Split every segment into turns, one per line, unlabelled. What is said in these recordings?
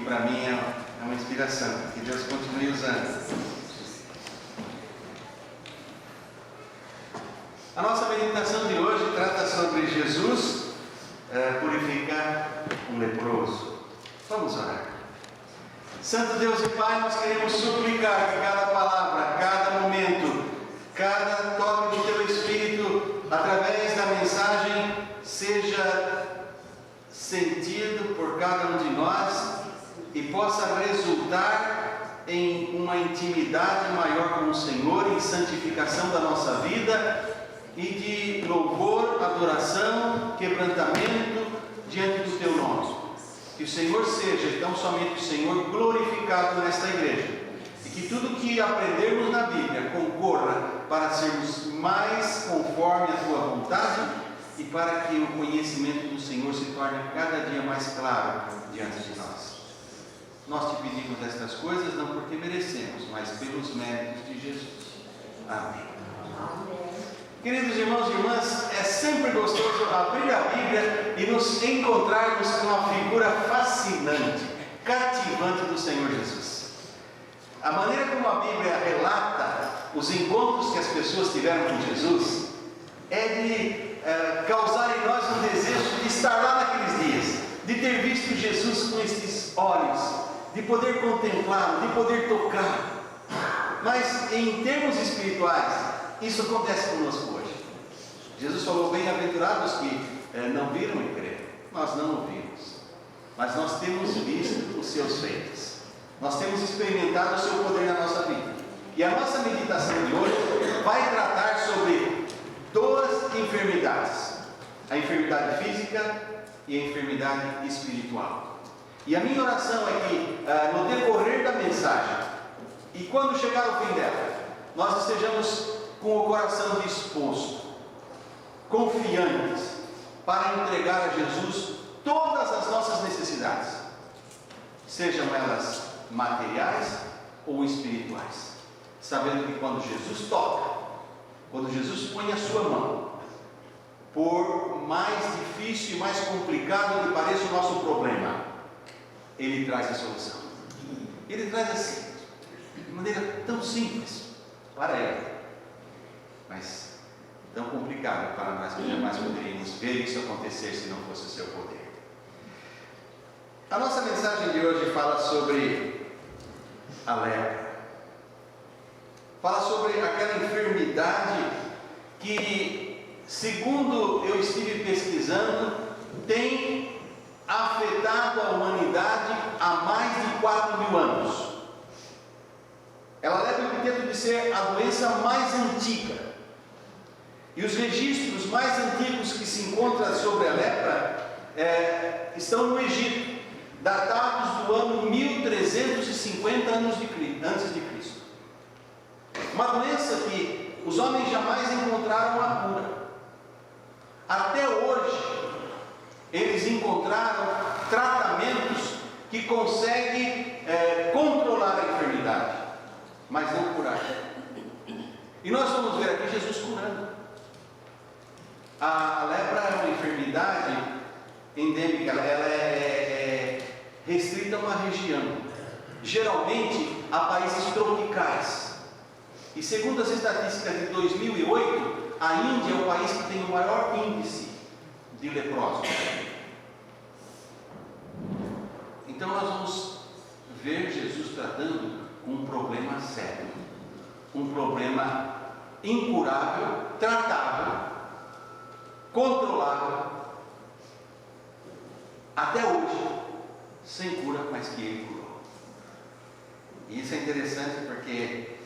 para mim é uma inspiração. Que Deus continue usando. A nossa meditação de hoje trata sobre Jesus purificar um leproso. Vamos orar. Santo Deus e Pai, nós queremos suplicar que cada palavra, cada momento, cada toque do Teu Espírito, através da mensagem, seja sentido por cada um de nós e possa resultar em uma intimidade maior com o Senhor, em santificação da nossa vida e de louvor, adoração, quebrantamento diante do Teu nome. Que o Senhor seja, tão somente o Senhor, glorificado nesta igreja. E que tudo que aprendermos na Bíblia concorra para sermos mais conforme a Tua vontade e para que o conhecimento do Senhor se torne cada dia mais claro diante de nós. Nós te pedimos estas coisas não porque merecemos, mas pelos méritos de Jesus. Amém. Queridos irmãos e irmãs, é sempre gostoso abrir a Bíblia e nos encontrarmos com uma figura fascinante, cativante do Senhor Jesus. A maneira como a Bíblia relata os encontros que as pessoas tiveram com Jesus é de causar em nós um desejo de estar lá naqueles dias, de ter visto Jesus com estes olhos, de poder contemplá-lo, de poder tocar. Mas em termos espirituais, isso acontece conosco hoje. Jesus falou: bem-aventurados que não viram e creram. Nós não o vimos, mas nós temos visto os seus feitos. Nós temos experimentado o seu poder na nossa vida. E a nossa meditação de hoje vai tratar sobre duas enfermidades: a enfermidade física e a enfermidade espiritual. E a minha oração é que no decorrer da mensagem e quando chegar ao fim dela, nós estejamos com o coração disposto, confiantes, para entregar a Jesus todas as nossas necessidades, sejam elas materiais ou espirituais, sabendo que quando Jesus toca, quando Jesus põe a sua mão, por mais difícil e mais complicado que pareça o nosso problema, Ele traz a solução. Ele traz assim, de maneira tão simples para Ele, mas tão complicado para nós que jamais poderíamos ver isso acontecer se não fosse o seu poder. A nossa mensagem de hoje fala sobre a lepra. Fala sobre aquela enfermidade que, segundo eu estive pesquisando, tem afetado a humanidade há mais de 4.000 anos. Ela leva o epiteto de ser a doença mais antiga. E os registros mais antigos que se encontram sobre a lepra estão no Egito, datados do ano 1350 antes de Cristo. Uma doença que os homens jamais encontraram a cura. Até hoje, eles encontraram tratamentos que conseguem controlar a enfermidade, mas não curar. E nós vamos ver aqui Jesus curando. A lepra é uma enfermidade endêmica, ela é restrita a uma região, geralmente a países tropicais. E segundo as estatísticas de 2008, a Índia é o país que tem o maior índice de leprosos. Então nós vamos ver Jesus tratando um problema sério, um problema incurável, tratável, controlável, até hoje, sem cura, mas que Ele curou. E isso é interessante porque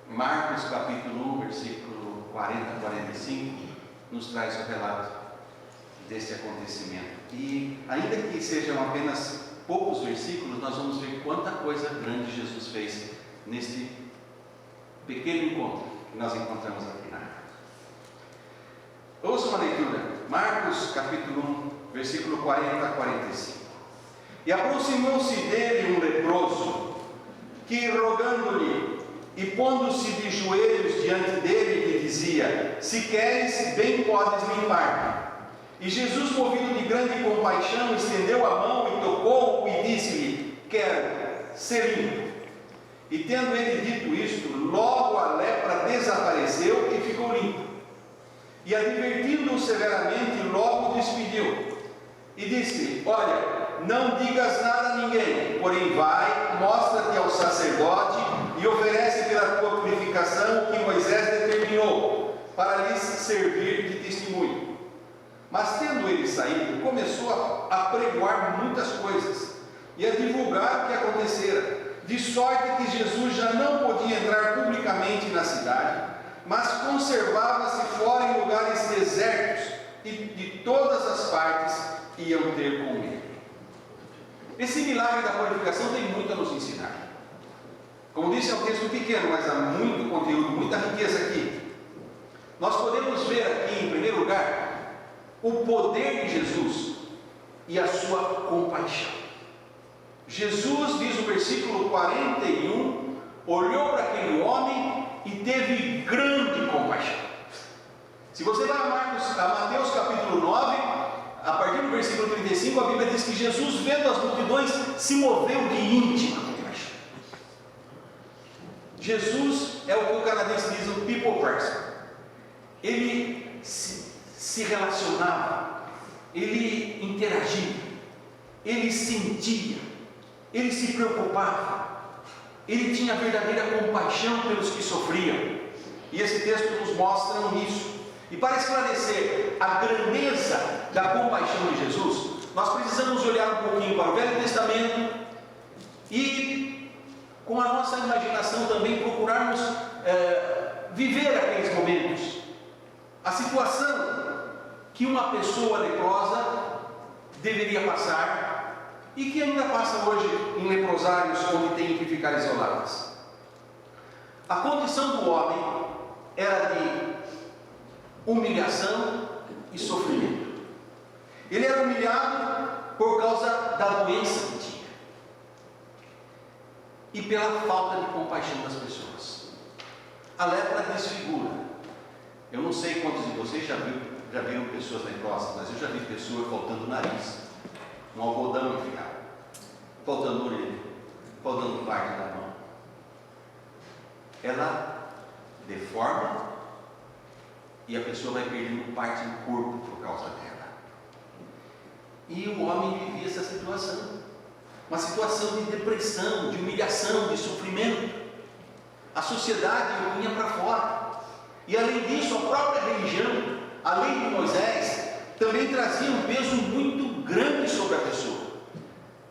Marcos capítulo 1, versículo 40 a 45, nos traz o relato desse acontecimento. E ainda que sejam apenas poucos versículos, nós vamos ver quanta coisa grande Jesus fez neste pequeno encontro que nós encontramos aqui na Bíblia. Ouça uma leitura, Marcos capítulo 1, versículo 40 a 45. E aproximou-se dele um leproso, que rogando-lhe e pondo-se de joelhos diante dele, lhe dizia: se queres, bem podes limpar-me. E Jesus, movido de grande grande compaixão, estendeu a mão e tocou-o e disse-lhe: quero ser limpo. E tendo ele dito isto, logo a lepra desapareceu e ficou limpo. E advertindo-o severamente, logo o despediu. E disse-lhe: olha, não digas nada a ninguém, porém vai, mostra-te ao sacerdote e oferece pela tua purificação o que Moisés determinou, para lhes servir de testemunho. Mas tendo ele saído, começou a pregoar muitas coisas e a divulgar o que acontecera, de sorte que Jesus já não podia entrar publicamente na cidade, mas conservava-se fora em lugares desertos, e de todas as partes iam ter com ele. Esse milagre da purificação tem muito a nos ensinar. Como disse, é um texto pequeno, mas há muito conteúdo, muita riqueza aqui. Nós podemos ver aqui, em primeiro lugar, o poder de Jesus e a sua compaixão. Jesus, diz o versículo 41, olhou para aquele homem e teve grande compaixão. Se você vai a Mateus capítulo 9, a partir do versículo 35, a Bíblia diz que Jesus, vendo as multidões, se moveu de íntima compaixão. Jesus é o que o canadense diz, o people person. Ele se relacionava, ele interagia, ele sentia, ele se preocupava, ele tinha verdadeira compaixão pelos que sofriam. E esse texto nos mostra isso. E para esclarecer a grandeza da compaixão de Jesus, nós precisamos olhar um pouquinho para o Velho Testamento e, com a nossa imaginação também, procurarmos viver aqueles momentos. A situação que uma pessoa leprosa deveria passar e que ainda passa hoje em leprosários onde tem que ficar isoladas. A condição do homem era de humilhação e sofrimento. Ele era humilhado por causa da doença que tinha e pela falta de compaixão das pessoas. A lepra desfigura. Eu não sei quantos de vocês já viram pessoas leprosas, mas eu já vi pessoas faltando nariz, um algodão enfiado, faltando orelha, faltando parte da mão. Ela deforma e a pessoa vai perdendo parte do corpo por causa dela. E o homem vivia essa situação, uma situação de depressão, de humilhação, de sofrimento. A sociedade o punha para fora. E além disso, a própria religião, a lei de Moisés, também trazia um peso muito grande sobre a pessoa.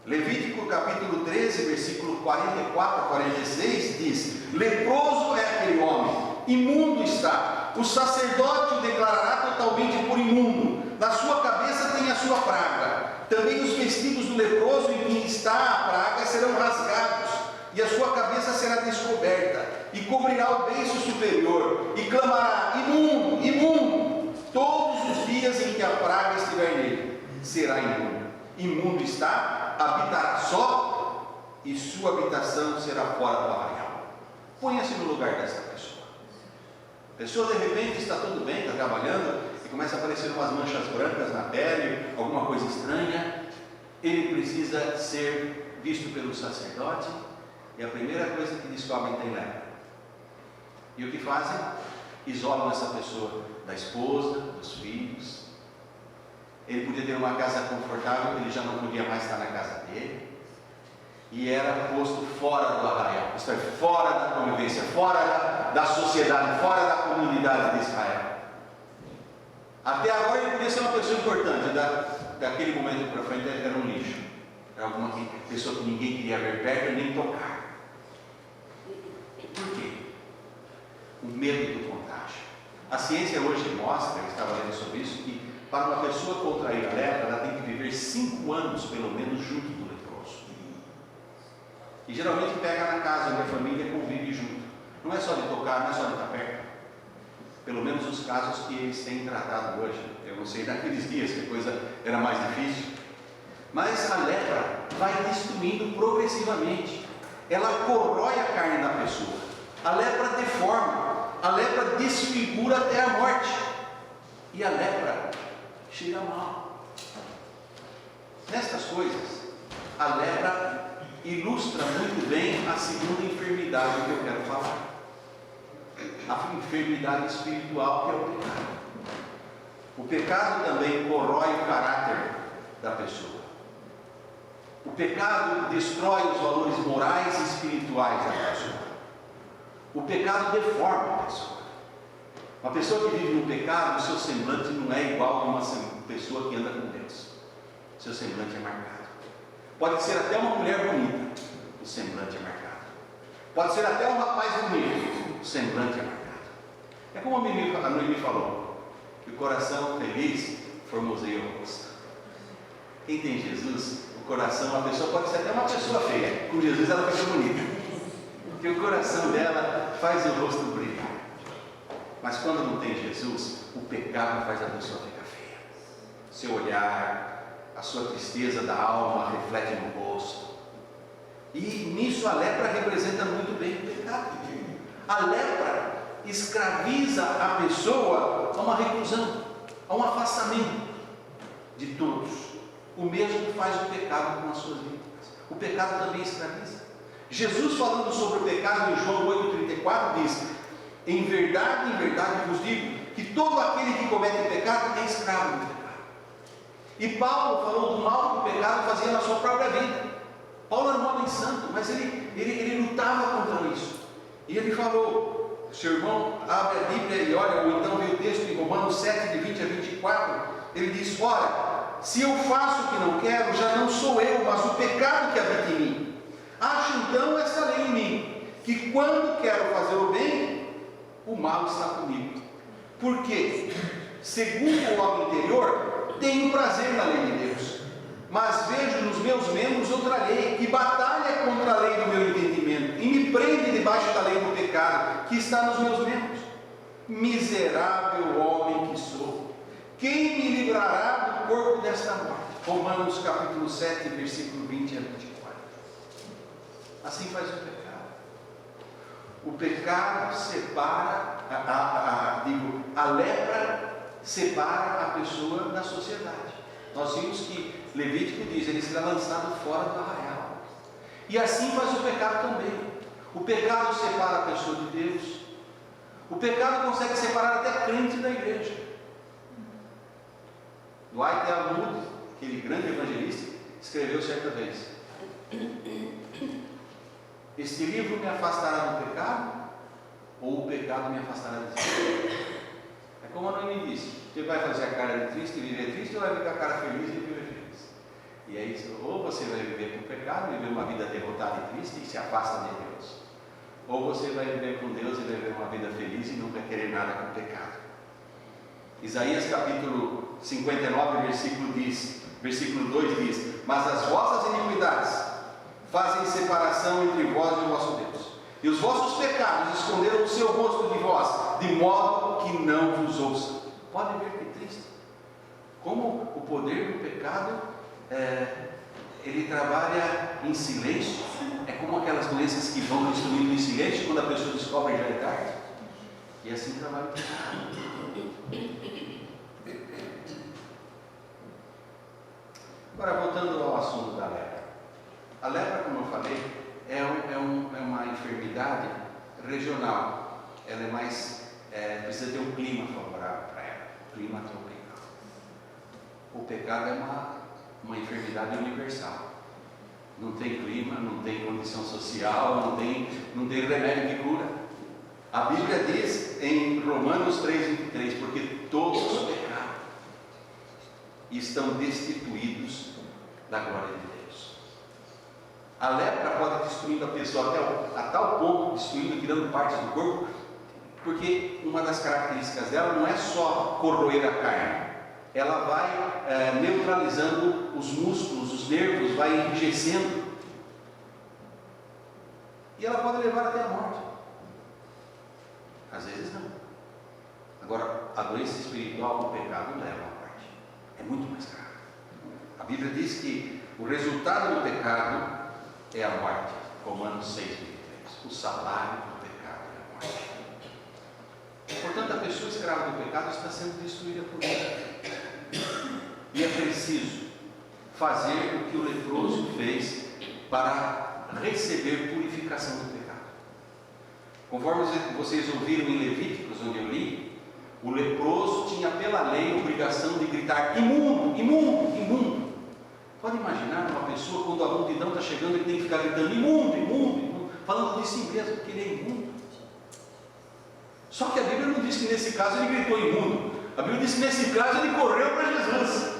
Levítico capítulo 13, versículo 44 a 46 diz: leproso é aquele homem, imundo está, o sacerdote o declarará totalmente por imundo, na sua cabeça tem a sua praga, também os vestidos do leproso em que está a praga serão rasgados, e a sua cabeça será descoberta, e cobrirá o beiço superior, e clamará: imundo, imundo, todos os dias em que a praga estiver nele, será imundo. Imundo está, habitará só, e sua habitação será fora do arraial. Ponha-se no lugar dessa pessoa. A pessoa de repente está tudo bem, está trabalhando, e começa a aparecer umas manchas brancas na pele, alguma coisa estranha. Ele precisa ser visto pelo sacerdote, e a primeira coisa que descobrem tem lepra. E o que fazem? Isolam essa pessoa da esposa, dos filhos. Ele podia ter uma casa confortável, ele já não podia mais estar na casa dele. E era posto fora do arraial, isto é, fora da convivência, fora da sociedade, fora da comunidade de Israel. Até agora ele podia ser uma pessoa importante, daquele momento para frente era um lixo. Era alguma pessoa que ninguém queria ver perto nem tocar. Por quê? O medo do contágio. A ciência hoje mostra, eu estava lendo sobre isso, que para uma pessoa contrair a lepra, ela tem que viver 5 anos, pelo menos, junto do leproso. E geralmente pega na casa onde a família convive junto. Não é só de tocar, não é só de estar perto. Pelo menos os casos que eles têm tratado hoje. Eu não sei naqueles dias que a coisa era mais difícil. Mas a lepra vai destruindo progressivamente. Ela corrói a carne da pessoa. A lepra deforma. A lepra desfigura até a morte. E a lepra cheira mal. Nestas coisas, a lepra ilustra muito bem a segunda enfermidade que eu quero falar. A enfermidade espiritual, que é o pecado. O pecado também corrói o caráter da pessoa. O pecado destrói os valores morais e espirituais da pessoa. O pecado deforma a pessoa. Uma pessoa que vive no pecado, o seu semblante não é igual a uma pessoa que anda com Deus. O seu semblante é marcado. Pode ser até uma mulher bonita, o semblante é marcado. Pode ser até um rapaz bonito, o semblante é marcado. É como a Noemi falou, que o coração feliz formoseia o rosto. Quem tem Jesus, o coração, a pessoa pode ser até uma pessoa feia, com Jesus ela fica bonita, porque o coração dela faz o rosto brilhar. Mas quando não tem Jesus, o pecado faz a pessoa ficar feia. Seu olhar, a sua tristeza da alma reflete no rosto. E nisso a lepra representa muito bem o pecado. A lepra escraviza a pessoa a uma reclusão, a um afastamento de todos. O mesmo faz o pecado com as suas vítimas. O pecado também escraviza. Jesus, falando sobre o pecado em João 8,34, diz: em verdade vos digo, que todo aquele que comete pecado é escravo do pecado. E Paulo falou do mal que o pecado fazia na sua própria vida. Paulo era um homem santo, mas ele lutava contra isso. E ele falou, seu irmão abre a Bíblia e olha, ou então vê o texto em Romanos 7, de 20 a 24, ele diz: ora, se eu faço o que não quero, já não sou eu, mas o pecado que habita em mim. Acho então esta lei em mim, que quando quero fazer o bem, o mal está comigo. Porque, segundo o homem interior, tenho prazer na lei de Deus, mas vejo nos meus membros outra lei, que batalha contra a lei do meu entendimento, e me prende debaixo da lei do pecado, que está nos meus membros. Miserável homem que sou, quem me livrará do corpo desta morte? Romanos capítulo 7, versículo 20 a 24. Assim faz o pecado. O pecado separa, a lepra separa a pessoa da sociedade. Nós vimos que Levítico diz, ele será lançado fora do arraial. E assim faz o pecado também. O pecado separa a pessoa de Deus. O pecado consegue separar até crente da igreja. Dwight L. Moody, aquele grande evangelista, escreveu certa vez: este livro me afastará do pecado, ou o pecado me afastará de Deus? É como a Noemi disse: você vai fazer a cara de triste e viver triste, ou vai ficar a cara feliz e viver feliz? E aí, ou você vai viver com o pecado, viver uma vida derrotada e triste e se afasta de Deus, ou você vai viver com Deus e viver uma vida feliz e nunca querer nada com o pecado. Isaías capítulo 59, versículo 2 diz: mas as vossas iniquidades fazem separação entre vós e o vosso Deus, e os vossos pecados esconderam o seu rosto de vós, de modo que não vos ouçam. Pode ver que triste, como o poder do pecado, ele trabalha em silêncio. É como aquelas doenças que vão destruindo em silêncio, quando a pessoa descobre já é tarde. E assim trabalha o pecado. Agora, voltando ao assunto da lepra. A lepra, como eu falei, é uma enfermidade regional. Ela é mais, precisa ter um clima favorável para ela, clima tropical. O pecado é uma enfermidade universal. Não tem clima, não tem condição social, não tem remédio que cura. A Bíblia diz em Romanos 3,23, porque todos pecaram e estão destituídos da glória de Deus. A lepra pode destruir a pessoa a tal ponto, destruindo, tirando partes do corpo, porque uma das características dela não é só corroer a carne, ela vai neutralizando os músculos, os nervos, vai enrijecendo, e ela pode levar até a morte. Às vezes não. Agora, a doença espiritual do pecado leva à morte. É muito mais grave. A Bíblia diz que o resultado do pecado é a morte. Romanos 6:23. O salário do pecado é a morte. Portanto, a pessoa escrava do pecado está sendo destruída por ele. E é preciso fazer o que o leproso fez para receber purificação do pecado. Conforme vocês ouviram em Levíticos, onde eu li, o leproso tinha pela lei a obrigação de gritar: imundo, imundo, imundo. Pode imaginar uma pessoa, quando a multidão está chegando, ele tem que ficar gritando: imundo, imundo, imundo, falando de si mesmo, porque ele é imundo. Só que a Bíblia não diz que nesse caso ele gritou imundo. A Bíblia diz que nesse caso ele correu para Jesus.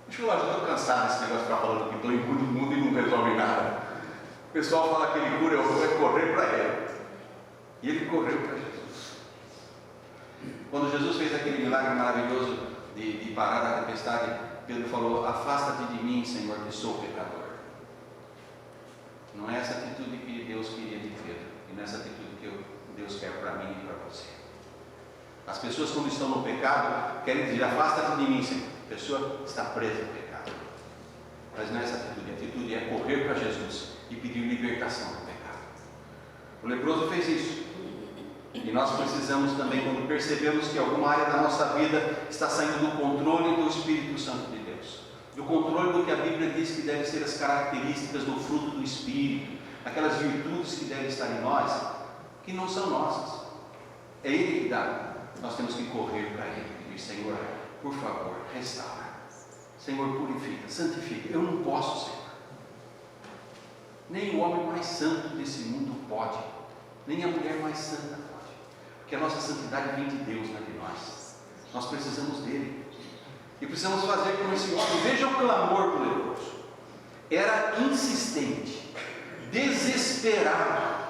Deixa eu lá, já estou cansado desse negócio de ficar falando que estou imundo, imundo e não resolve nada. O pessoal fala que ele cura, eu vou correr para ele. E ele correu para Jesus. Quando Jesus fez aquele milagre maravilhoso de parar a tempestade, Pedro falou: afasta-te de mim, Senhor, que sou pecador. Não é essa atitude que Deus queria de Pedro, e não é essa atitude que Deus quer para mim e para você. As pessoas, quando estão no pecado, querem dizer: afasta-te de mim, Senhor. A pessoa está presa no pecado. Mas não é essa atitude. A atitude é correr para Jesus e pedir libertação do pecado. O leproso fez isso. E nós precisamos também, quando percebemos que alguma área da nossa vida está saindo do controle do Espírito Santo de Deus, do controle do que a Bíblia diz que devem ser as características do fruto do Espírito, aquelas virtudes que devem estar em nós, que não são nossas, é Ele que dá. Nós temos que correr para Ele e pedir: Senhor, por favor, restaura. Senhor, purifica, santifica. Eu não posso, Senhor. Nem o homem mais santo desse mundo pode, nem a mulher mais santa pode, porque a nossa santidade vem de Deus, não é de nós. Nós precisamos dele, e precisamos fazer como esse homem. Veja o clamor do leproso. Era insistente, desesperado.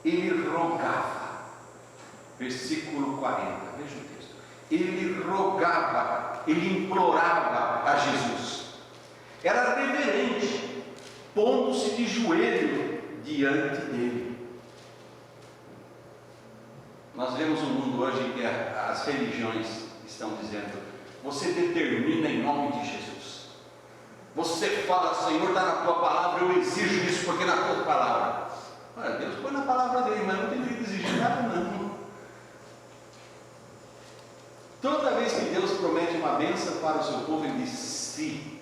Ele rogava. Versículo 40, veja o texto. Ele rogava, ele implorava a Jesus. Era reverente, pondo-se de joelho diante dele. Nós vemos um mundo hoje que as religiões estão dizendo: você determina em nome de Jesus. Você fala: Senhor, está na tua palavra, eu exijo isso porque na tua palavra. Olha, Deus põe na palavra dele, mas não tem que exigir nada, não. Toda vez que Deus promete uma bênção para o seu povo, Ele diz: se.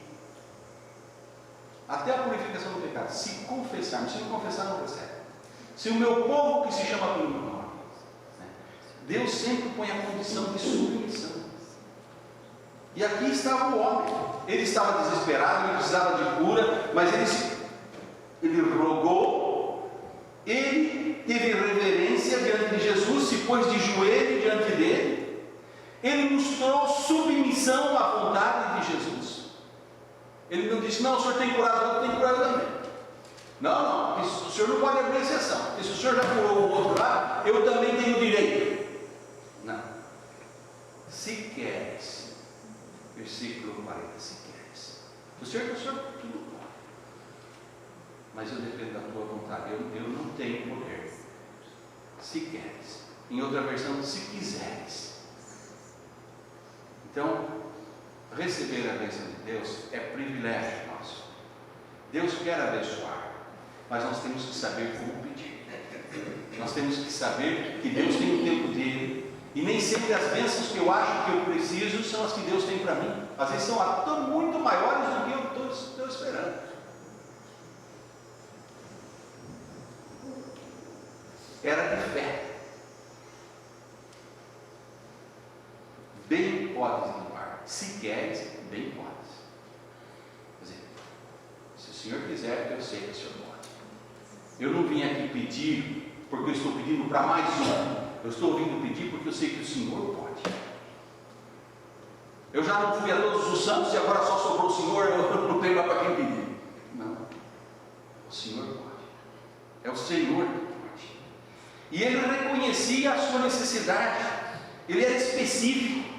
Até a purificação do pecado. Se confessarmos, se não confessar, não recebe. Se o meu povo que se chama pelo meu nome. Deus sempre põe a condição de submissão. E aqui estava o homem. Ele estava desesperado, ele precisava de cura, mas ele rogou, ele teve reverência diante de Jesus, se pôs de joelho diante dele. Ele mostrou submissão à vontade de Jesus. Ele não disse: não, o senhor tem curado, eu tenho curado também. Não, o senhor não pode abrir exceção, porque se o senhor já curou o outro lado, eu também tenho direito. Não. Se queres, versículo 40, se queres. O senhor tudo pode, mas eu dependo da tua vontade, eu não tenho poder. Se queres. Em outra versão, se quiseres. Então, receber a bênção de Deus é privilégio nosso. Deus quer abençoar, mas nós temos que saber como pedir. Nós temos que saber que Deus tem o tempo dele, e nem sempre as bênçãos que eu acho que eu preciso são as que Deus tem para mim. Às vezes são muito maiores do que eu estou esperando. Era de fé. Bem podes limpar, se queres, bem podes. Quer dizer, se o Senhor quiser, eu sei que o Senhor pode. Eu não vim aqui pedir porque eu estou pedindo para mais um. Eu estou vindo pedir porque eu sei que o Senhor pode. Eu já não fui a todos os santos e agora só sobrou o Senhor, eu não tenho mais para quem pedir. Não, o Senhor pode. É o Senhor que pode. E ele reconhecia a sua necessidade. Ele era específico.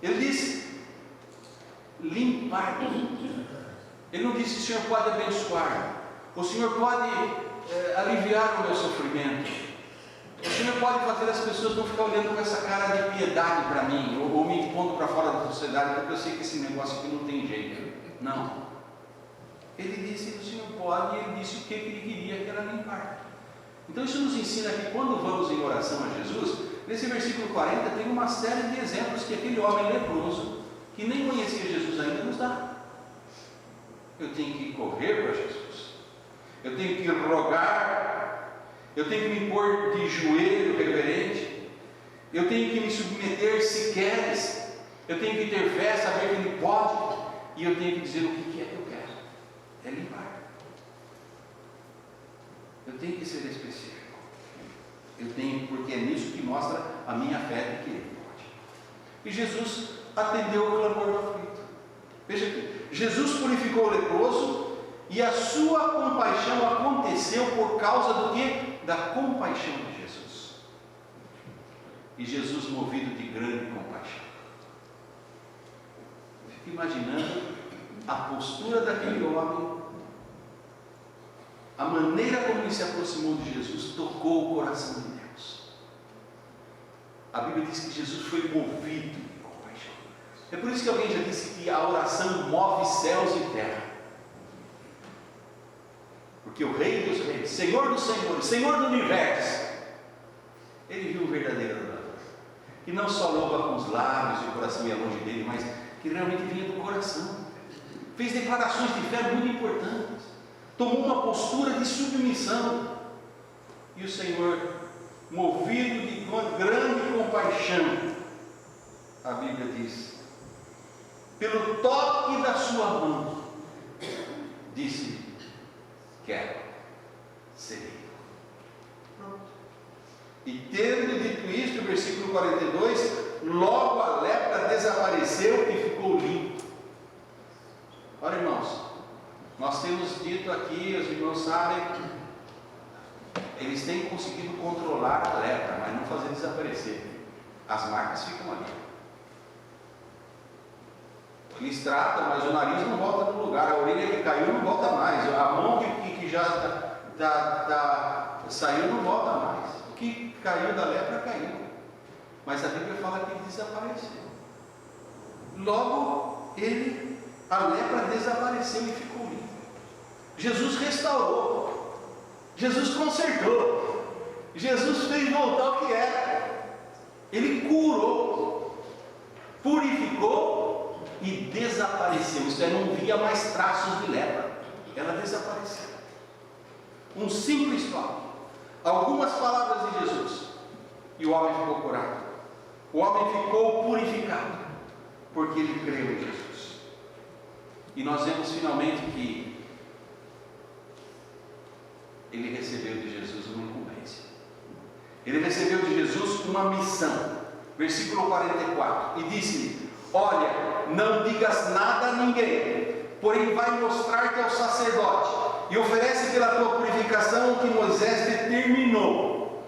Ele disse: limpar. Ele não disse: o Senhor pode abençoar, o Senhor pode aliviar o meu sofrimento, o Senhor pode fazer as pessoas não ficar olhando com essa cara de piedade para mim, ou me impondo para fora da sociedade, porque eu sei que esse negócio aqui não tem jeito. Não. Ele disse que o Senhor pode, e ele disse o que ele queria, que era limpar. Então isso nos ensina que quando vamos em oração a Jesus,
Nesse versículo 40 tem uma série de exemplos que aquele homem leproso, que nem conhecia Jesus ainda, nos dá. Eu tenho que correr para Jesus, eu tenho que rogar, eu tenho que me pôr de joelho reverente, eu tenho que me submeter se queres, eu tenho que ter fé, saber que Ele pode, e eu tenho que dizer o que é que eu quero, é limpar. Eu tenho que ser específico, eu tenho, porque é nisso que mostra a minha fé de que Ele pode. E Jesus atendeu o clamor do aflito. Veja aqui, Jesus purificou o leproso e a sua compaixão aconteceu por causa do quê? Da compaixão de Jesus. E Jesus movido de grande compaixão. Fico imaginando a postura daquele homem, a maneira como ele se aproximou de Jesus, tocou o coração de Deus. A Bíblia diz que Jesus foi movido de compaixão. É por isso que alguém já disse que a oração move céus e terra. Porque o Rei dos Reis, Senhor dos Senhores, Senhor do Universo, ele viu um verdadeiro adorador, que não só louva com os lábios e o coração ia longe dele, mas que realmente vinha do coração. Fez declarações de fé muito importantes, tomou uma postura de submissão, e o Senhor, movido de uma grande compaixão, a Bíblia diz, pelo toque da sua mão, disse: quero ser limpo. Pronto. E tendo dito isto, versículo 42, logo a lepra desapareceu e ficou limpo. Olha, irmãos, nós temos dito aqui, os irmãos sabem, eles têm conseguido controlar a lepra, mas não fazer desaparecer. As marcas ficam ali. Eles tratam, mas o nariz não volta no lugar, a orelha que caiu não volta mais, a mão que já saiu não volta mais. O que caiu da lepra caiu, mas a Bíblia fala que ele desapareceu. Logo a lepra desapareceu e ficou limpa. Jesus restaurou, Jesus consertou, Jesus fez voltar o que era. Ele curou, purificou e desapareceu. Isto é, não via mais traços de lepra, ela desapareceu. Um simples toque, algumas palavras de Jesus, e o homem ficou curado, o homem ficou purificado, porque ele creu em Jesus. E nós vemos finalmente que ele recebeu de Jesus uma incumbência, ele recebeu de Jesus uma missão. Versículo 44, e disse-lhe: olha, não digas nada a ninguém, porém vai mostrar-te ao sacerdote e oferece pela tua purificação o que Moisés determinou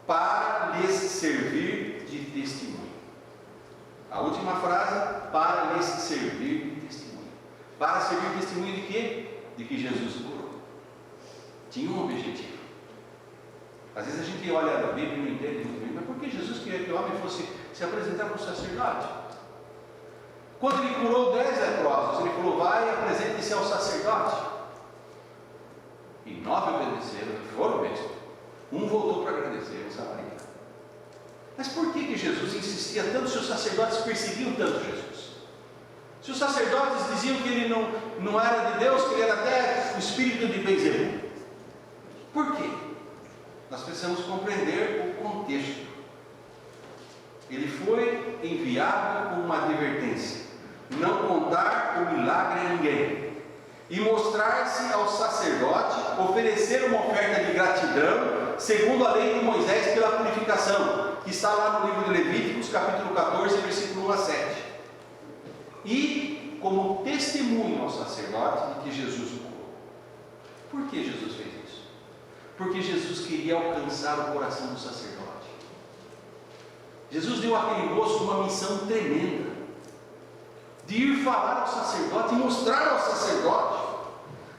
para lhes servir de testemunho. A última frase: para lhes servir de testemunho. Para servir de testemunho de quê? De que Jesus curou. Tinha um objetivo. Às vezes a gente olha a Bíblia e não entende muito bem, mas por que Jesus queria que o homem fosse se apresentar para o sacerdote? Quando ele curou 10 leprosos, ele falou: vai e apresente-se ao sacerdote. E 9 obedeceram, foram mesmo. Um voltou para agradecer, o samaritano. Mas por que Jesus insistia tanto se os sacerdotes perseguiam tanto Jesus? Se os sacerdotes diziam que ele não era de Deus, que ele era até o espírito de Beelzebub. Por quê? Nós precisamos compreender o contexto. Ele foi enviado com uma advertência: não contar o milagre a ninguém, e mostrar-se ao sacerdote, oferecer uma oferta de gratidão, segundo a lei de Moisés, pela purificação, que está lá no livro de Levíticos, capítulo 14, versículo 1 a 7. E como testemunho ao sacerdote de que Jesus o curou. Por que Jesus fez isso? Porque Jesus queria alcançar o coração do sacerdote. Jesus deu àquele moço uma missão tremenda, de ir falar ao sacerdote e mostrar ao sacerdote.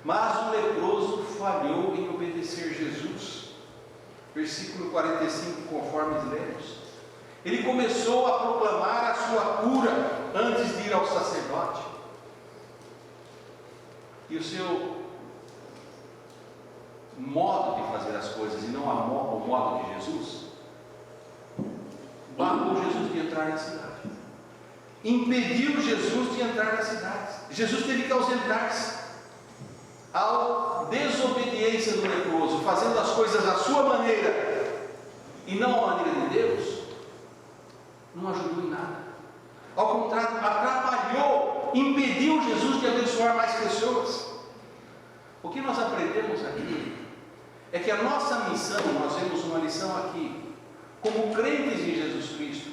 Mas o leproso falhou em obedecer Jesus. Versículo 45, conforme lemos. Ele começou a proclamar a sua cura antes de ir ao sacerdote. E o seu modo de fazer as coisas, e não o modo de Jesus, barrou Jesus de entrar na cidade, impediu Jesus de entrar na cidade. Jesus teve que ausentar-se. Ao desobediência do leproso, fazendo as coisas à sua maneira e não à maneira de Deus, não ajudou em nada. Ao contrário, atrapalhou, impediu Jesus de abençoar mais pessoas. O que nós aprendemos aqui é que a nossa missão, nós vemos uma lição aqui, como crentes em Jesus Cristo,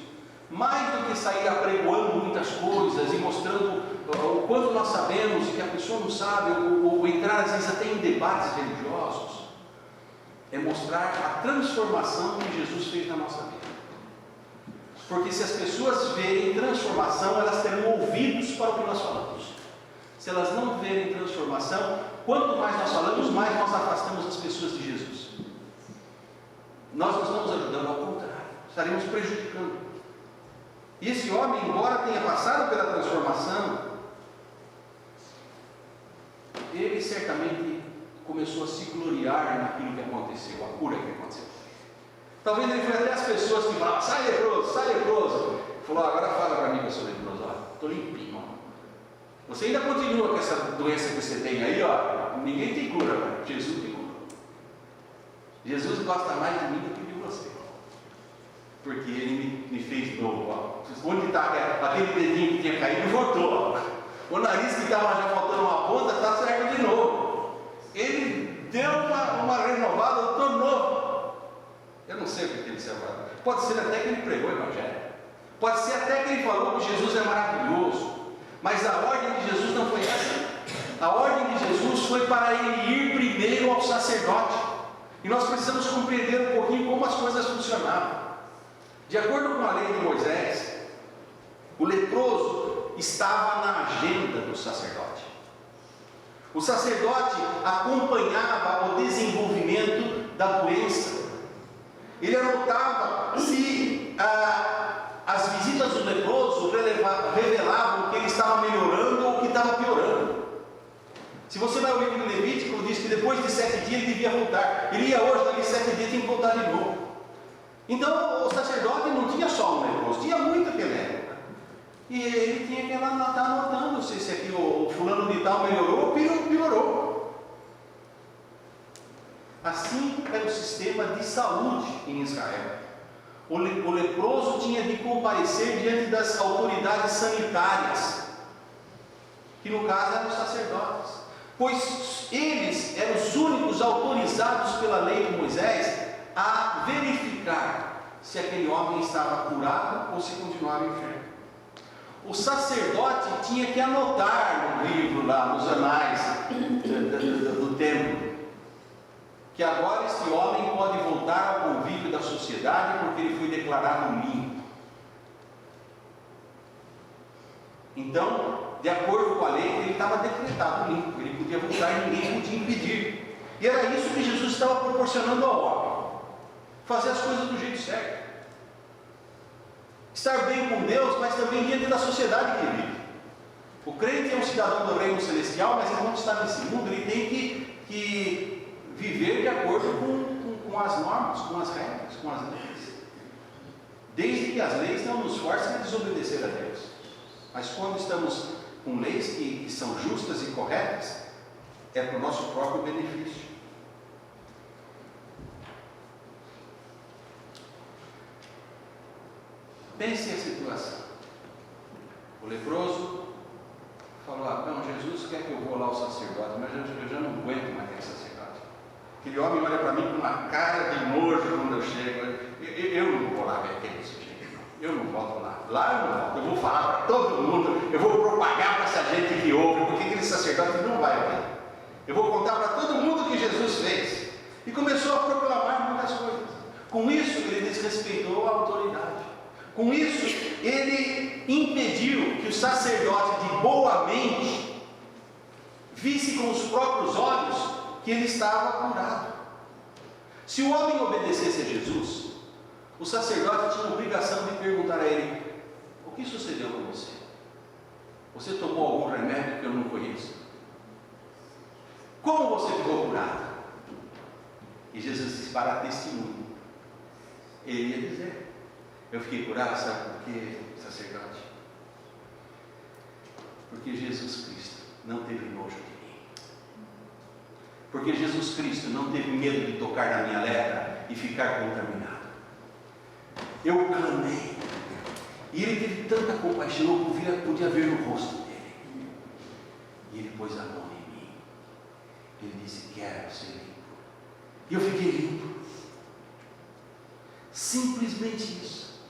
mais do que sair apregoando muitas coisas e mostrando o quanto nós sabemos e que a pessoa não sabe, ou entrar às vezes até em debates religiosos, é mostrar a transformação que Jesus fez na nossa vida. Porque se as pessoas verem transformação, elas terão ouvidos para o que nós falamos. Se elas não verem transformação, quanto mais nós falamos, mais nós afastamos as pessoas de Jesus. Nós não estamos ajudando, ao contrário, estaremos prejudicando. E esse homem, embora tenha passado pela transformação, ele certamente começou a se gloriar naquilo que aconteceu, a cura que aconteceu. Talvez ele foi até as pessoas que falavam, sai leproso, sai leproso. Falou, agora fala para mim que eu sou leproso, estou limpinho. Você ainda continua com essa doença que você tem aí, ninguém tem cura, Jesus tem cura. Jesus gosta mais de mim do que de você, porque ele me fez novo. Onde está aquele dedinho que tinha caído, voltou. O nariz que estava já faltando uma ponta, está certo de novo. Ele deu uma renovada, eu estou novo. Eu não sei o que ele serve. Pode ser até que ele pregou o Evangelho. Pode ser até que ele falou que Jesus é maravilhoso. Mas a ordem de Jesus não foi essa. A ordem de Jesus foi para ele ir primeiro ao sacerdote. E nós precisamos compreender um pouquinho como as coisas funcionavam. De acordo com a lei de Moisés, o leproso estava na agenda do sacerdote. O sacerdote acompanhava o desenvolvimento da doença. Ele anotava se as visitas do leproso revelavam que ele estava melhorando ou que estava piorando. Se você vai ao livro do Levítico, diz que depois de 7 dias ele devia voltar. Ele ia hoje, daqui 7 dias tinha que voltar de novo. Então o sacerdote não tinha só um leproso, tinha muito aquela época. E ele tinha que estar anotando se aqui o fulano de tal melhorou ou piorou. Assim era o sistema de saúde em Israel. O leproso tinha de comparecer diante das autoridades sanitárias, que no caso eram os sacerdotes, pois eles eram os únicos autorizados pela lei de Moisés a verificar se aquele homem estava curado ou se continuava enfermo. O sacerdote tinha que anotar no livro lá, nos anais do templo, que agora este homem pode voltar ao convívio da sociedade porque ele foi declarado limpo. Então, de acordo com a lei, ele estava decretado limpo, ele podia voltar e ninguém podia impedir. E era isso que Jesus estava proporcionando ao homem, fazer as coisas do jeito certo, estar bem com Deus, mas também diante da sociedade que ele vive. O crente é um cidadão do reino celestial, mas enquanto está nesse mundo, ele tem que viver de acordo com as normas, com as regras, com as leis, desde que as leis não nos forcem a desobedecer a Deus. Mas quando estamos com leis que são justas e corretas, é para o nosso próprio benefício. Pense a situação. O leproso falou, não, Jesus quer que eu vou lá ao sacerdote, mas eu já não aguento mais aquele sacerdote. Aquele homem olha para mim com uma cara de nojo quando eu chego. Eu não vou lá ver aquele sujeito, não. Eu não volto lá. Lá eu não volto. Eu vou falar para todo mundo, eu vou propagar para essa gente que ouve, porque aquele sacerdote não vai ouvir. Eu vou contar para todo mundo o que Jesus fez. E começou a proclamar muitas coisas. Com isso, ele desrespeitou a autoridade. Com isso, ele impediu que o sacerdote de boa mente visse com os próprios olhos que ele estava curado. Se o homem obedecesse a Jesus, o sacerdote tinha a obrigação de perguntar a ele: o que sucedeu com você? Você tomou algum remédio que eu não conheço? Como você ficou curado? E Jesus disse: para testemunho. Ele ia dizer. Eu fiquei curado, sabe por quê, sacerdote? Porque Jesus Cristo não teve nojo de mim. Porque Jesus Cristo não teve medo de tocar na minha lepra e ficar contaminado. Eu clamei. E ele teve tanta compaixão, eu podia ver no rosto dele. E ele pôs a mão em mim. Ele disse: quero ser limpo. E eu fiquei limpo. Simplesmente isso.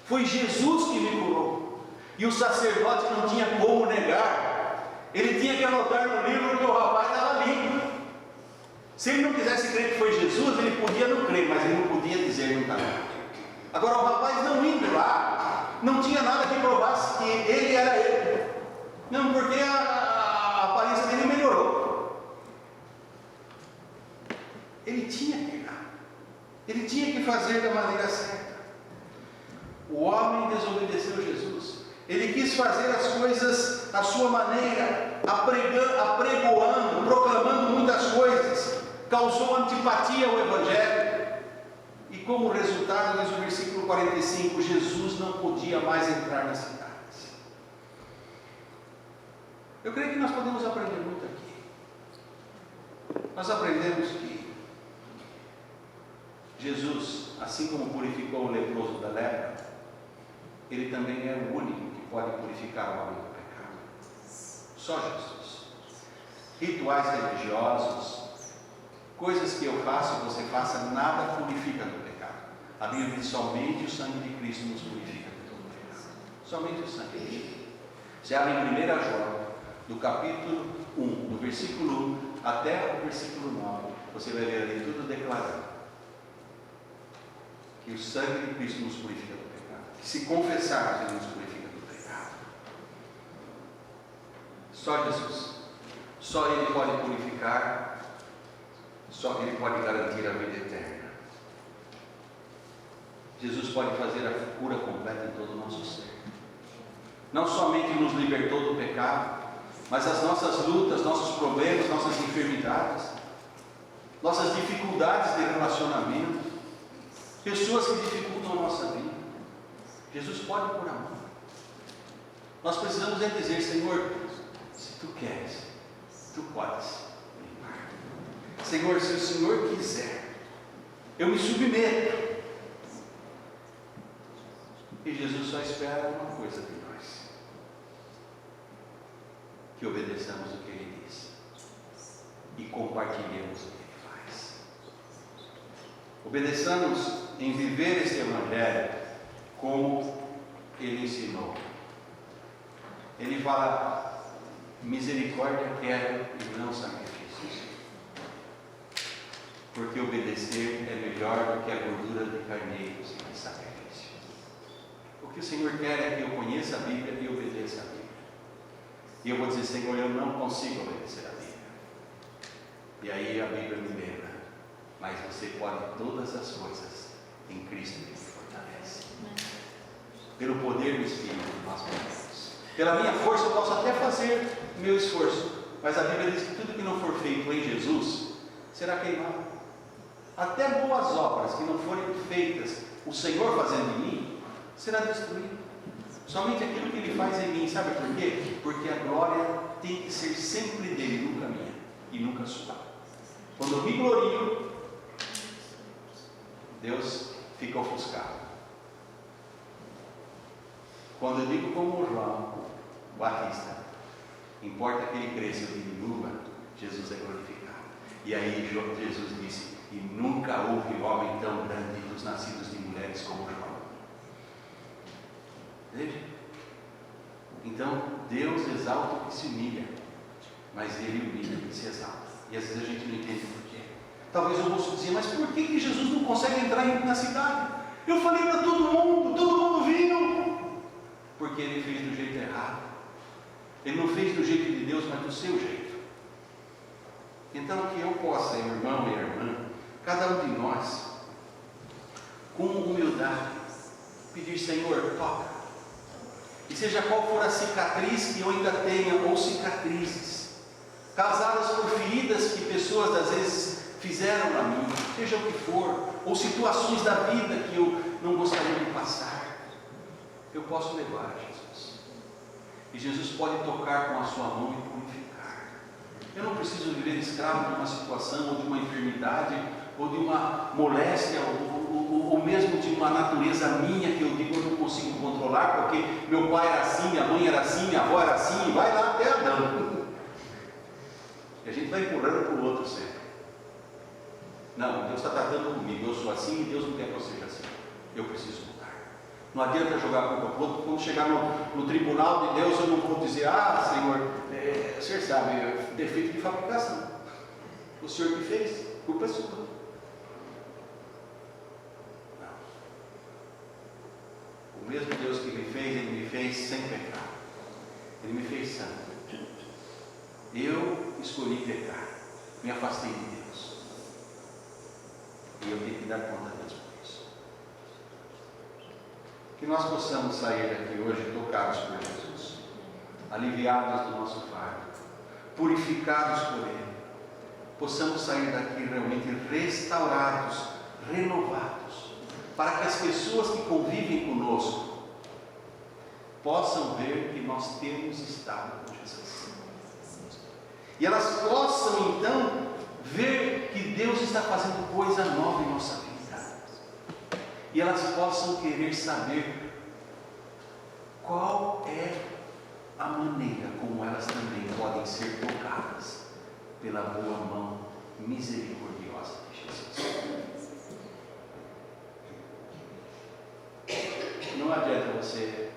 Foi Jesus que me curou. E o sacerdote não tinha como negar. Ele tinha que anotar no livro que o rapaz estava limpo. Se ele não quisesse crer que foi Jesus, ele podia não crer, mas ele não podia dizer não estava. Agora o rapaz não indo lá, não tinha nada que provasse que ele era ele. Não, porque a aparência dele melhorou. Ele tinha que ir lá. Ele tinha que fazer da maneira certa. O homem desobedeceu Jesus. Ele quis fazer as coisas à sua maneira, apregoando, proclamando muitas coisas. Causou antipatia ao Evangelho. E como resultado, diz o versículo 45, Jesus não podia mais entrar nas cidades. Eu creio que nós podemos aprender muito aqui. Nós aprendemos que Jesus, assim como purificou o leproso da lepra, ele também é o único que pode purificar o homem do pecado. Só Jesus. Rituais religiosos, coisas que eu faço e você faça, nada purifica do pecado. A Bíblia diz: somente o sangue de Cristo nos purifica de todo pecado. Somente o sangue de Cristo. Você abre em 1 João, do capítulo 1, do versículo 1 até o versículo 9, você vai ver ali tudo declarado. Que o sangue de Cristo nos purifica do pecado. Que se confessarmos, ele nos purifica do pecado. Só Jesus. Só Ele pode purificar. Só Ele pode garantir a vida eterna. Jesus pode fazer a cura completa em todo o nosso ser. Não somente nos libertou do pecado, mas as nossas lutas, nossos problemas, nossas enfermidades, nossas dificuldades de relacionamento, pessoas que dificultam a nossa vida. Jesus pode pôr a mão. Nós precisamos dizer: Senhor, se Tu queres, Tu podes. Senhor, se o Senhor quiser, eu me submeto. E Jesus só espera uma coisa de nós: que obedeçamos o que Ele diz e compartilhemos o que Ele faz. Obedeçamos em viver este Evangelho como Ele ensinou. Ele fala: misericórdia quero e não sacrifícios. Porque obedecer é melhor do que a gordura de carneiros e de sacrifício. O que o Senhor quer é que eu conheça a Bíblia e obedeça a Bíblia. E eu vou dizer: Senhor, eu não consigo obedecer a Bíblia. E aí a Bíblia me lembra: mas você pode todas as coisas em Cristo que me fortalece. Pelo poder do Espírito nós podemos. Pela minha força eu posso até fazer meu esforço, mas a Bíblia diz que tudo que não for feito em Jesus será queimado. Até boas obras que não forem feitas, o Senhor fazendo em mim, será destruído. Somente aquilo que Ele faz em mim. Sabe por quê? Porque a glória tem que ser sempre dele, nunca minha e nunca sua. Quando eu me glorio, Deus fica ofuscado. Quando eu digo como João Batista, importa que ele cresça e diminua, Jesus é glorificado. E aí Jesus disse: e nunca houve homem tão grande dos nascidos de mulheres como João. Veja. Então Deus exalta o que se humilha, mas Ele humilha o que se exalta. E às vezes a gente não entende por quê. Talvez eu possa dizer: mas por que Jesus não consegue entrar na cidade? Eu falei para todo mundo viu. Porque Ele fez do jeito errado. Ele não fez do jeito de Deus, mas do seu jeito. Então que eu possa, irmão e irmã, cada um de nós, com humildade, pedir: Senhor, toca. E seja qual for a cicatriz que eu ainda tenha, ou cicatrizes, causadas por feridas que pessoas às vezes fizeram a mim, seja o que for, ou situações da vida que eu não gostaria de passar, eu posso levar a Jesus. E Jesus pode tocar com a sua mão e purificar. Eu não preciso viver escravo de uma situação, ou de uma enfermidade, ou de uma moléstia, ou mesmo de uma natureza minha, que eu digo eu não consigo controlar, porque meu pai era assim, minha mãe era assim, minha avó era assim, e vai lá até Adão. E a gente vai empurrando para o outro sempre. Não, Deus está tratando comigo, eu sou assim e Deus não quer que eu seja assim. Eu preciso mudar. Não adianta jogar a culpa para o outro. Quando chegar no tribunal de Deus, eu não vou dizer: ah, Senhor, o Senhor sabe, defeito de fabricação. O Senhor que fez, culpa é sua. Não. O mesmo Deus que me fez, Ele me fez sem pecado. Ele me fez santo. Eu escolhi pecar, me afastei de Deus. E eu tenho que dar conta a Deus por isso. Que nós possamos sair daqui hoje tocados por Jesus, aliviados do nosso fardo, purificados por Ele. Possamos sair daqui realmente restaurados, renovados, para que as pessoas que convivem conosco possam ver que nós temos estado com Jesus. E elas possam então ver que Deus está fazendo coisa nova em nossa vida. E elas possam querer saber qual é a maneira como elas também podem ser tocadas pela boa mão misericordiosa de Jesus. Não adianta você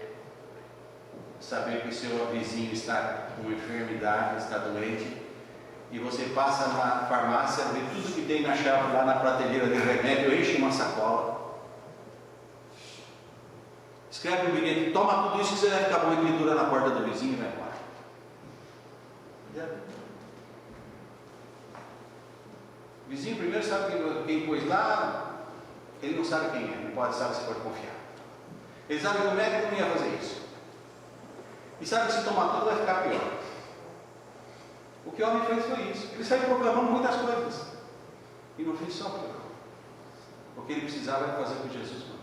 saber que o seu vizinho está com enfermidade, está doente, e você passa na farmácia, vê tudo que tem na chave lá na prateleira de remédio, enche uma sacola, escreve um bilhete, toma tudo isso que você vai ficar bom, e pendura na porta do vizinho e vai embora. O vizinho primeiro sabe quem pôs lá, ele não sabe quem é, não pode saber se pode confiar. Ele sabe que o médico não ia fazer isso. E sabe que se tomar tudo vai ficar pior. O que o homem fez foi isso. Ele saiu proclamando muitas coisas. E no fim só pior. O que ele precisava era fazer o que Jesus mandou.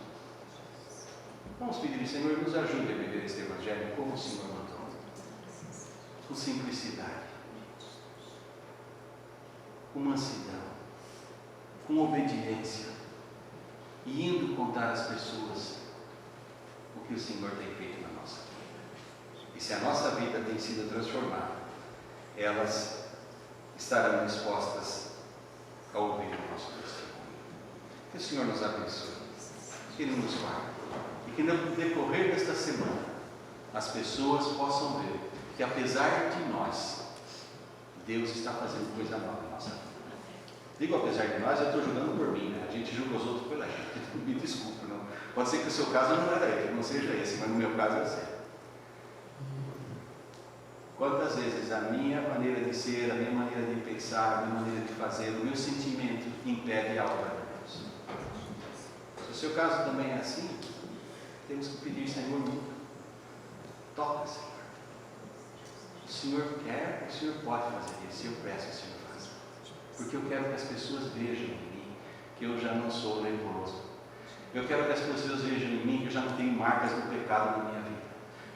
Vamos pedir, Senhor, nos ajude a viver este Evangelho como o Senhor mandou. Com simplicidade. Com mansidão. Com obediência. E indo contar às pessoas o que o Senhor tem feito na nossa vida. E se a nossa vida tem sido transformada, elas estarão dispostas a ouvir o nosso testemunho. Que o Senhor nos abençoe, que Ele nos guarde, e que no decorrer desta semana as pessoas possam ver que, apesar de nós, Deus está fazendo coisa nova na nossa vida. Digo apesar de nós, eu estou julgando por mim, né? A gente julga os outros pela gente. Me desculpe, não. Pode ser que o seu caso não era esse, não seja esse, mas no meu caso é assim. Quantas vezes a minha maneira de ser, a minha maneira de pensar, a minha maneira de fazer, o meu sentimento impede a obra de Deus. Se o seu caso também é assim, temos que pedir, Senhor, toca, Senhor. O Senhor quer, o Senhor pode fazer isso, eu peço que o Senhor faça. Porque eu quero que as pessoas vejam em mim que eu já não sou leproso. Eu quero que as pessoas vejam em mim que eu já não tenho marcas do pecado na minha vida.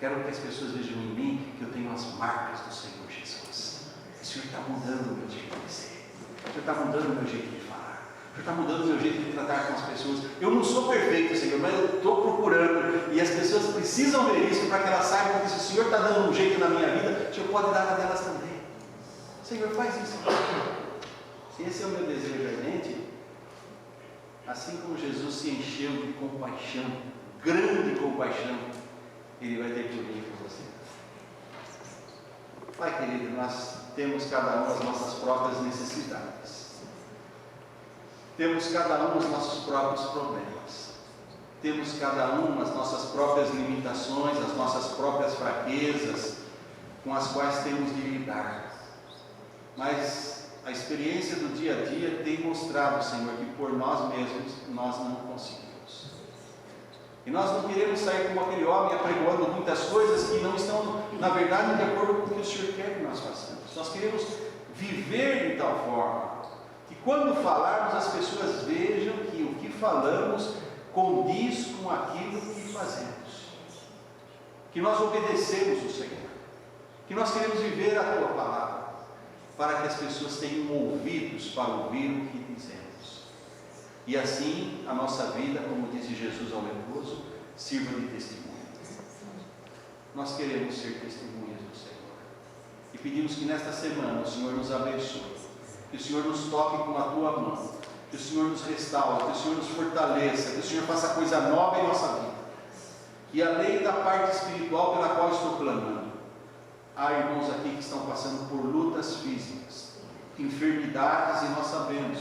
Quero que as pessoas vejam em mim que eu tenho as marcas do Senhor Jesus. O Senhor está mudando o meu jeito de ser. O Senhor está mudando o meu jeito de falar. O Senhor está mudando o meu jeito de tratar com as pessoas. Eu não sou perfeito, Senhor, mas eu estou procurando. E as pessoas precisam ver isso para que elas saibam que se o Senhor está dando um jeito na minha vida, o Senhor pode dar na delas também. Senhor, faz isso. Se esse é o meu desejo ardente, assim como Jesus se encheu de compaixão, grande compaixão, Ele vai ter por mim e por você. Pai querido, nós temos cada um as nossas próprias necessidades. Temos cada um os nossos próprios problemas. Temos cada um as nossas próprias limitações, as nossas próprias fraquezas, com as quais temos de lidar. Mas a experiência do dia a dia tem mostrado, Senhor, que por nós mesmos nós não conseguimos. E nós não queremos sair como aquele homem apregoando muitas coisas que não estão, na verdade, de acordo com o que o Senhor quer que nós façamos. Nós queremos viver de tal forma que quando falarmos as pessoas vejam que o que falamos condiz com aquilo que fazemos, que nós obedecemos o Senhor, que nós queremos viver a Tua palavra, para que as pessoas tenham ouvidos para ouvir o que dizemos, e assim a nossa vida, como disse Jesus ao leproso, sirva de testemunho. Nós queremos ser testemunhas do Senhor, e pedimos que nesta semana o Senhor nos abençoe, que o Senhor nos toque com a Tua mão, que o Senhor nos restaure, que o Senhor nos fortaleça, que o Senhor faça coisa nova em nossa vida. E além da parte espiritual pela qual estou clamando, há irmãos aqui que estão passando por lutas físicas, enfermidades, e nós sabemos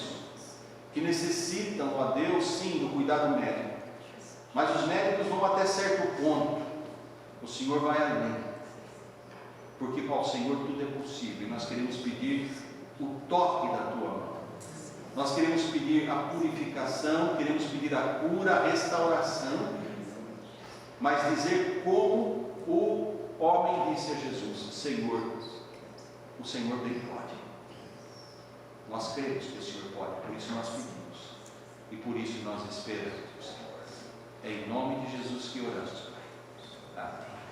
que necessitam, ó Deus, sim, do cuidado médico, mas os médicos vão até certo ponto, o Senhor vai além, porque para o Senhor tudo é possível, e nós queremos pedir o toque da Tua mão, nós queremos pedir a purificação, queremos pedir a cura, a restauração, mas dizer como o homem disse a Jesus: Senhor, o Senhor bem pode. Nós cremos que o Senhor pode, por isso nós pedimos, e por isso nós esperamos o Senhor. É em nome de Jesus que oramos, Pai. Amém.